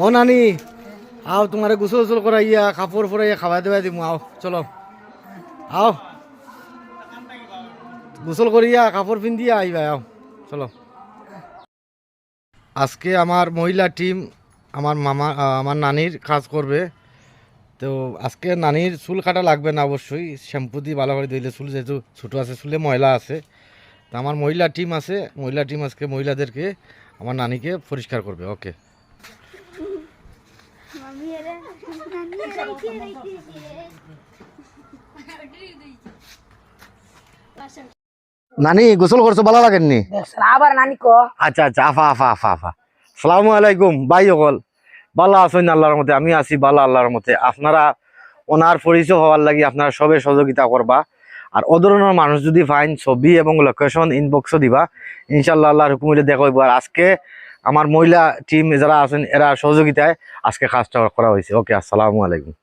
ও নানি আও তোমারে গোসল গোসল করাইয়া কাপড় পরাইয়া খাওয়া দেওয়া দিমু আও চলো আও গোসল করিয়া কাপড় পিন্দিয়া আইবা আও চলো। আজকে আমার মহিলা টিম আমার নানির কাজ করবে। তো আজকে নানির চুল কাটা লাগবে না, অবশ্যই শ্যাম্পু দিয়ে ভালো করে ধুইলে চুল যেহেতু ছোটো আছে, চুলে ময়লা আছে। তো আমার মহিলা টিম আছে, মহিলা টিম আজকে মহিলাদেরকে আমার নানিকে পরিষ্কার করবে। ওকে নানি গোসল করছো, ভালো লাগেননি? আবার নানি কো আচ্ছা আচ্ছা, আফা আফা আফা আফা সালামু আলাইকুম ভাই সকল, ভালো আছেন আল্লাহর মতে? আমি আছি ভালো আল্লাহর মতে। আপনারা ওনার পরিচয় হওয়ার লাগি আপনারা সবে সহযোগিতা করবা। আর অধরনের মানুষ যদি ফাইন ছবি এবং লোকেশন ইনবক্সও দিবা, ইনশাল্লাহ আল্লাহর হুকুম হইলে দেখা হইব। আর আজকে আমার মহিলা টিম যারা আছেন এরা সহযোগিতায় আজকে কাজটা করা হয়েছে। ওকে, আসসালামু আলাইকুম।